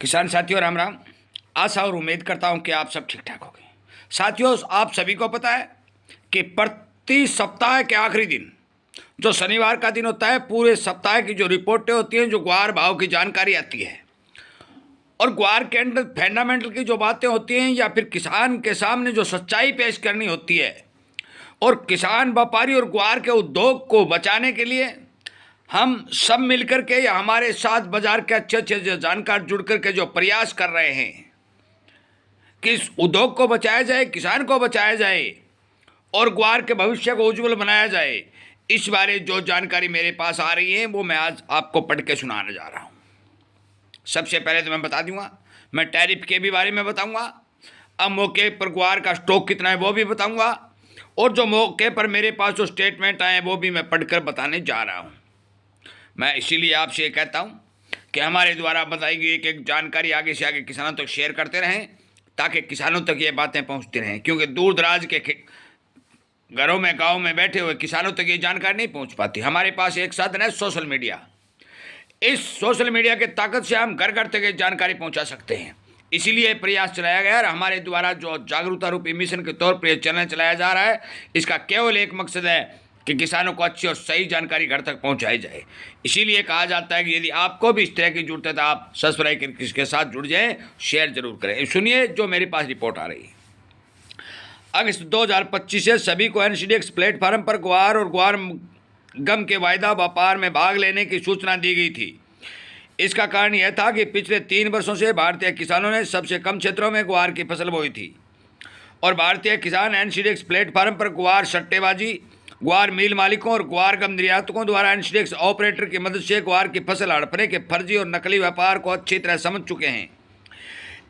किसान साथियों राम राम। आशा और उम्मीद करता हूं कि आप सब ठीक ठाक होंगे। साथियों, आप सभी को पता है कि प्रति सप्ताह के आखिरी दिन जो शनिवार का दिन होता है, पूरे सप्ताह की जो रिपोर्टें होती हैं, जो ग्वार भाव की जानकारी आती है और ग्वार के अंदर फंडामेंटल की जो बातें होती हैं या फिर किसान के सामने जो सच्चाई पेश करनी होती है, और किसान व्यापारी और ग्वार के उद्योग को बचाने के लिए हम सब मिलकर के या हमारे साथ बाजार के अच्छे अच्छे जो जानकार जुड़ करके जो प्रयास कर रहे हैं कि इस उद्योग को बचाया जाए, किसान को बचाया जाए और ग्वार के भविष्य को उज्जवल बनाया जाए, इस बारे जो जानकारी मेरे पास आ रही है वो मैं आज आपको पढ़ के सुनाने जा रहा हूँ। सबसे पहले तो मैं बता दूंगा, मैं टैरिफ के भी बारे में बताऊंगा, अब मौके पर ग्वार का स्टॉक कितना है वो भी बताऊंगा, और जो मौके पर मेरे पास जो स्टेटमेंट आए वो भी मैं पढ़कर बताने जा रहा हूँ। मैं इसीलिए आपसे ये कहता हूँ कि हमारे द्वारा बताई गई एक एक जानकारी आगे से आगे किसानों तक शेयर करते रहें, ताकि किसानों तक ये बातें पहुँचती रहें, क्योंकि दूर दराज के घरों में गाँव में बैठे हुए किसानों तक ये जानकारी नहीं पहुँच पाती। हमारे पास एक साधन है सोशल मीडिया। इस सोशल मीडिया के ताकत से हम घर घर तक ये जानकारी पहुँचा सकते हैं, इसीलिए प्रयास चलाया गया। और हमारे द्वारा जो जागरूकता रूपी मिशन के तौर पर यह चैनल चलाया जा रहा है, इसका केवल एक मकसद है कि किसानों को अच्छी और सही जानकारी घर तक पहुंचाई जाए। इसीलिए कहा जाता है कि यदि आपको भी इस तरह की जरूरत है तो आप सब्सक्राइब करके इसके साथ जुड़ जाएं, शेयर जरूर करें। सुनिए जो मेरे पास रिपोर्ट आ रही है। अगस्त 2025 से सभी को एनसीडीएक्स प्लेटफार्म पर ग्वार और ग्वार गम के वायदा व्यापार में भाग लेने की सूचना दी गई थी। इसका कारण यह था कि पिछले 3 वर्षों से भारतीय किसानों ने सबसे कम क्षेत्रों में ग्वार की फसल बोई थी और भारतीय किसान एनसीडीएक्स प्लेटफार्म पर ग्वार सट्टेबाजी, ग्वार मिल मालिकों और ग्वार गम निर्यातकों द्वारा एनसीडीएक्स ऑपरेटर की मदद से ग्वार की फसल हड़पने के फर्जी और नकली व्यापार को अच्छी तरह समझ चुके हैं।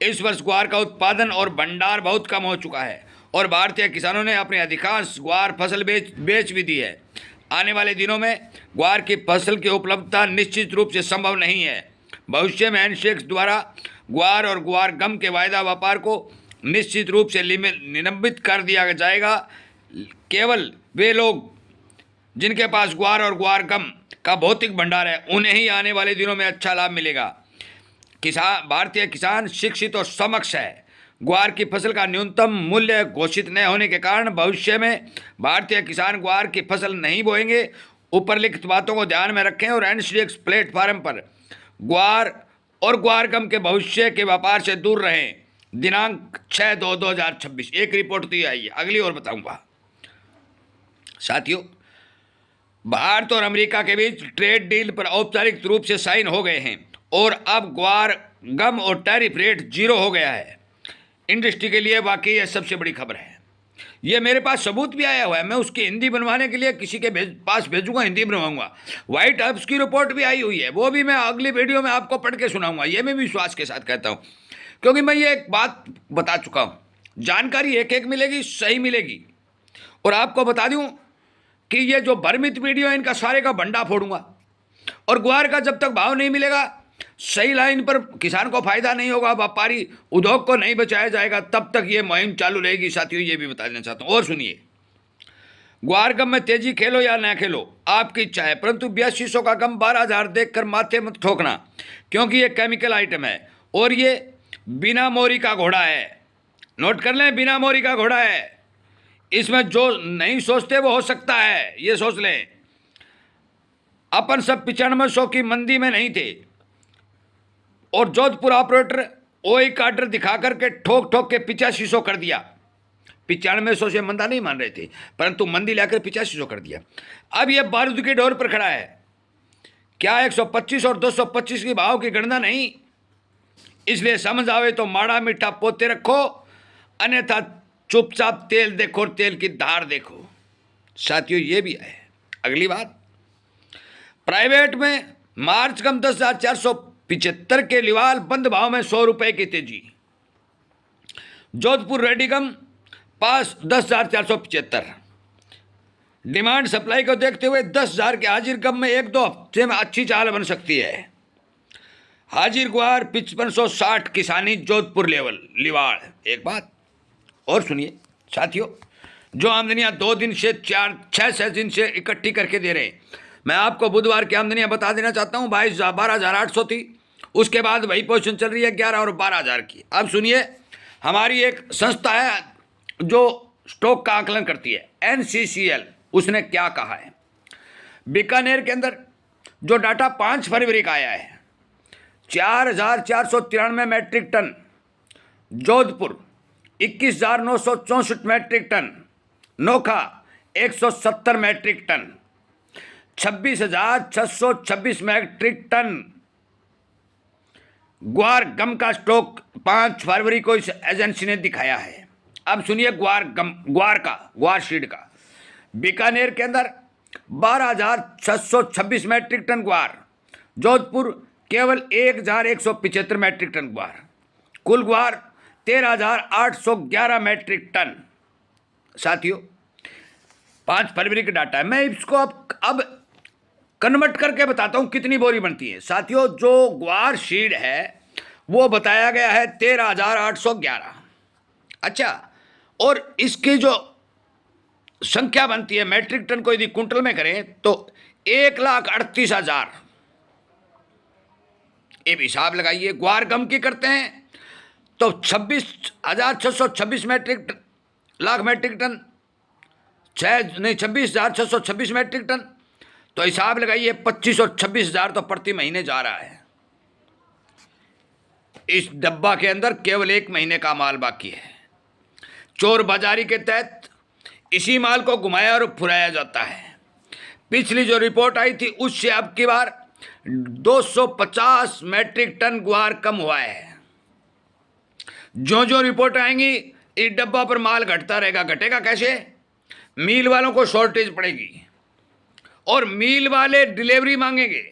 इस वर्ष ग्वार का उत्पादन और भंडार बहुत कम हो चुका है और भारतीय किसानों ने अपने अधिकांश ग्वार फसल बेच भी दी है। आने वाले दिनों में ग्वार की फसल की उपलब्धता निश्चित रूप से संभव नहीं है। भविष्य में एनसीडीएक्स द्वारा ग्वार और ग्वार गम के वायदा व्यापार को निश्चित रूप से निलंबित कर दिया जाएगा। केवल वे लोग जिनके पास ग्वार और ग्वार गम का भौतिक भंडार है, उन्हें ही आने वाले दिनों में अच्छा लाभ मिलेगा। भारतीय किसान शिक्षित और समक्ष है। ग्वार की फसल का न्यूनतम मूल्य घोषित न होने के कारण भविष्य में भारतीय किसान ग्वार की फसल नहीं बोएंगे। उपरलिखित बातों को ध्यान में रखें और एनसीडीएक्स प्लेटफार्म पर ग्वार और ग्वार गम के भविष्य के व्यापार से दूर रहें। दिनांक 6/2/2026। एक रिपोर्ट दी आई है, अगली और बताऊंगा। साथियों, भारत और अमेरिका के बीच ट्रेड डील पर औपचारिक रूप से साइन हो गए हैं और अब ग्वार गम और टैरिफ रेट 0 हो गया है। इंडस्ट्री के लिए वाकई यह सबसे बड़ी खबर है। ये मेरे पास सबूत भी आया हुआ है, मैं उसकी हिंदी बनवाने के लिए किसी के पास भेजूंगा, हिंदी बनवाऊंगा। व्हाइट हाउस की रिपोर्ट भी आई हुई है, वो भी मैं अगली वीडियो में आपको पढ़ के सुनाऊंगा। ये मैं विश्वास के साथ कहता हूँ, क्योंकि मैं ये एक बात बता चुका हूँ, जानकारी एक एक मिलेगी, सही मिलेगी। और आपको बता दूँ कि ये जो भ्रमित वीडियो है, इनका सारे का भंडा फोड़ूंगा। और ग्वार का जब तक भाव नहीं मिलेगा, सही लाइन पर किसान को फायदा नहीं होगा, व्यापारी उद्योग को नहीं बचाया जाएगा, तब तक ये मुहिम चालू रहेगी। साथियों, ये भी बता देना चाहता हूँ। और सुनिए, ग्वार गम में तेजी खेलो या ना खेलो, आपकी इच्छा है, परंतु 8200 का गम 12,000 देखकर माथे मत ठोकना, क्योंकि ये केमिकल आइटम है और ये बिना मोरी का घोड़ा है। नोट कर लें, बिना मोरी का घोड़ा है। इसमें जो नहीं सोचते वो हो सकता है, ये सोच लें। अपन सब 9500 की मंदी में नहीं थे और जोधपुर ऑपरेटर ओई कार्डर दिखा करके ठोक ठोक के 8500 कर दिया। 9500 से मंदा नहीं मान रहे थे, परंतु मंदी लाकर 8500 कर दिया। अब यह बारूद के डोर पर खड़ा है। क्या 125 और 225 की भाव की गणना नहीं? इसलिए समझ आवे तो माड़ा मीठा पोते रखो, अन्यथा चुपचाप तेल देखो और तेल की धार देखो। साथियों, ये भी है। अगली बात, प्राइवेट में मार्च गम 10,475 के लिवाल बंद भाव में 100 रुपए की तेजी। जोधपुर रेडी गम पास 10,475। डिमांड सप्लाई को देखते हुए 10,000 के हाजिर गम में 1-2 हफ्ते में अच्छी चाल बन सकती है। हाजिर ग्वार 5560 किसानी जोधपुर लेवल लिवाड़। एक बात और सुनिए साथियों, जो आमदनियां 2 दिन से 4-6 दिन से इकट्ठी करके दे रहे हैं, मैं आपको बुधवार की आमदनियां बता देना चाहता हूं। 12,800 थी उसके बाद वही पोजीशन चल रही है 11 और 12,000 की। अब सुनिए, हमारी एक संस्था है जो स्टॉक का आकलन करती है, NCCL, उसने क्या कहा है। बीकानेर के अंदर जो डाटा 5 फरवरी का आया है, 4,493 metric ton, Jodhpur 21,964 metric ton, Nokha 170 metric ton, 26,626 metric ton guar gum का स्टॉक 5 फरवरी को इस एजेंसी ने दिखाया है। अब सुनिए ग्वार सीड का बीकानेर के अंदर 12,626 मैट्रिक टन ग्वार, जोधपुर केवल 1,175 मैट्रिक टन ग्वार, कुल ग्वार 13,811 मैट्रिक टन। साथियों 5 फरवरी का डाटा है, मैं इसको अब कन्वर्ट करके बताता हूं कितनी बोरी बनती है। साथियों जो ग्वार सीड है वो बताया गया है 13,811। अच्छा, और इसकी जो संख्या बनती है मैट्रिक टन को यदि कुंटल में करें तो 1,38,000। ये भी हिसाब लगाइए, ग्वार गम की करते हैं तो 26,626 lakh metric ton, 26,626 metric ton, तो हिसाब लगाइए 25 और 26,000 तो प्रति महीने जा रहा है। इस डब्बा के अंदर केवल 1 महीने का माल बाकी है। चोर बाजारी के तहत इसी माल को घुमाया और फुराया जाता है। पिछली जो रिपोर्ट आई थी उससे अब की बार 250 मैट्रिक टन ग्वार कम हुआ है। जो जो रिपोर्ट आएंगी इस डब्बा पर माल घटता रहेगा। घटेगा कैसे? मिल वालों को शॉर्टेज पड़ेगी और मिल वाले डिलीवरी मांगेंगे,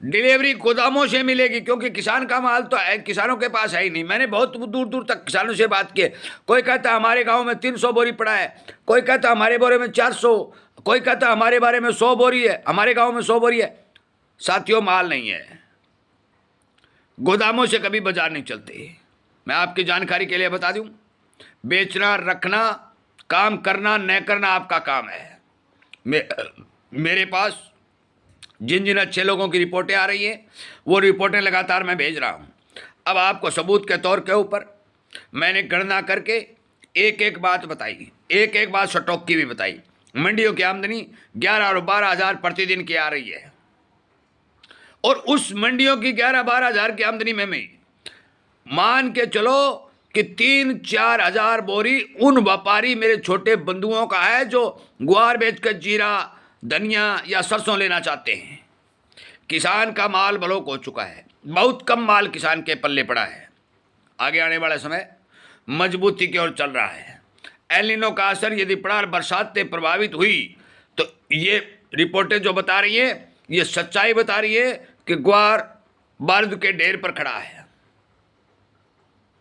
डिलीवरी गोदामों से मिलेगी, क्योंकि किसान का माल तो है, किसानों के पास है ही नहीं। मैंने बहुत दूर दूर तक किसानों से बात की। कोई कहता है हमारे गांव में 300 बोरी पड़ा है, कोई कहता है हमारे बोरे में 400, कोई कहता है हमारे बारे में 100 बोरी है, हमारे गांव में 100 बोरी है। साथियों माल नहीं है, गोदामों से कभी बाजार नहीं चलते। मैं आपकी जानकारी के लिए बता दूं, बेचना, रखना, काम करना, न करना आपका काम है। मेरे पास जिन जिन अच्छे लोगों की रिपोर्टें आ रही हैं वो रिपोर्टें लगातार मैं भेज रहा हूं। अब आपको सबूत के तौर के ऊपर मैंने गणना करके एक एक बात बताई, एक एक बात स्टॉक की भी बताई। मंडियों की आमदनी 11 और 12,000 प्रतिदिन की आ रही है, और उस मंडियों की 11-12,000 की आमदनी में मान के चलो कि 3-4 हजार बोरी उन व्यापारी मेरे छोटे बंधुओं का है जो ग्वार बेचकर जीरा, धनिया या सरसों लेना चाहते हैं। किसान का माल ब्लॉक हो चुका है, बहुत कम माल किसान के पल्ले पड़ा है। आगे आने वाला समय मजबूती की ओर चल रहा है। एल नीनो का असर यदि पड़ा, बरसातें प्रभावित हुई, तो ये रिपोर्टें जो बता रही है ये सच्चाई बता रही है कि ग्वार बारूद के ढेर पर खड़ा है।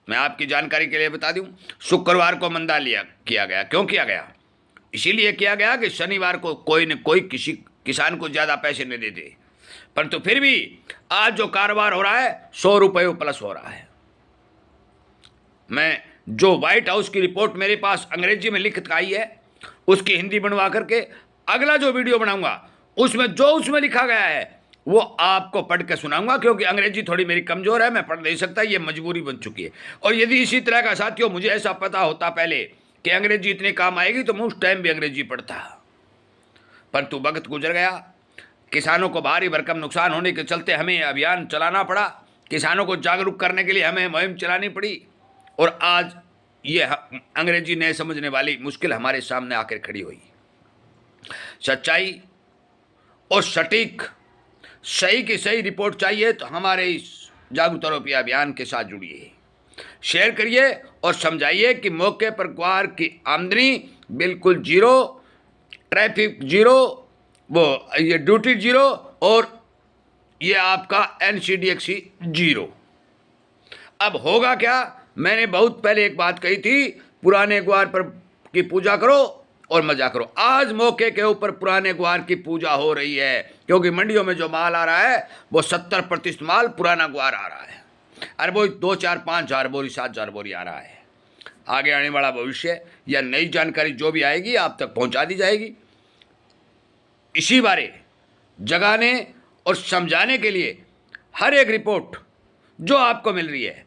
मैं आपकी जानकारी के लिए बता दूं, शुक्रवार को मंदा किया गया। क्यों किया गया? इसीलिए किया गया कि शनिवार को कोई न कोई किसी किसान को ज़्यादा पैसे नहीं देते, परंतु फिर भी आज जो कारोबार हो रहा है 100 रुपये प्लस हो रहा है। मैं जो व्हाइट हाउस की रिपोर्ट मेरे पास अंग्रेजी में लिखित आई है उसकी हिंदी बनवा करके अगला जो वीडियो बनाऊंगा उसमें जो उसमें लिखा गया है वो आपको पढ़ के सुनाऊंगा, क्योंकि अंग्रेजी थोड़ी मेरी कमज़ोर है, मैं पढ़ नहीं सकता, ये मजबूरी बन चुकी है। और यदि इसी तरह का साथियों मुझे ऐसा पता होता पहले कि अंग्रेजी इतने काम आएगी तो मैं उस टाइम भी अंग्रेजी पढ़ता, परंतु वक्त गुजर गया। किसानों को भारी भरकम नुकसान होने के चलते हमें अभियान चलाना पड़ा, किसानों को जागरूक करने के लिए हमें मुहिम चलानी पड़ी, और आज ये अंग्रेजी नहीं समझने वाली मुश्किल हमारे सामने आकर खड़ी हुई। सच्चाई और सटीक सही की सही रिपोर्ट चाहिए तो हमारे इस जागरूकता रुपया अभियान के साथ जुड़िए, शेयर करिए और समझाइए कि मौके पर ग्वार की आमदनी बिल्कुल जीरो, ट्रैफिक जीरो, वो ये ड्यूटी जीरो, और ये आपका NCDXC जीरो। अब होगा क्या? मैंने बहुत पहले एक बात कही थी, पुराने ग्वार पर की पूजा करो और मजा करो। आज मौके के ऊपर पुराने ग्वार की पूजा हो रही है, क्योंकि मंडियों में जो माल आ रहा है वो 70% माल पुराना ग्वार आ रहा है। अरे वो 2-4-5 बोरी 7,000 बोरी आ रहा है। आगे आने वाला भविष्य या नई जानकारी जो भी आएगी आप तक पहुंचा दी जाएगी। इसी बारे जगाने और समझाने के लिए हर एक रिपोर्ट जो आपको मिल रही है,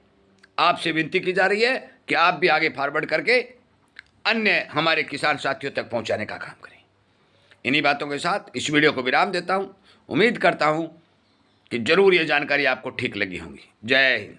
आपसे विनती की जा रही है कि आप भी आगे फॉरवर्ड करके अन्य हमारे किसान साथियों तक पहुंचाने का काम करें। इन्हीं बातों के साथ इस वीडियो को विराम देता हूं। उम्मीद करता हूं कि जरूर ये जानकारी आपको ठीक लगी होगी। जय हिंद।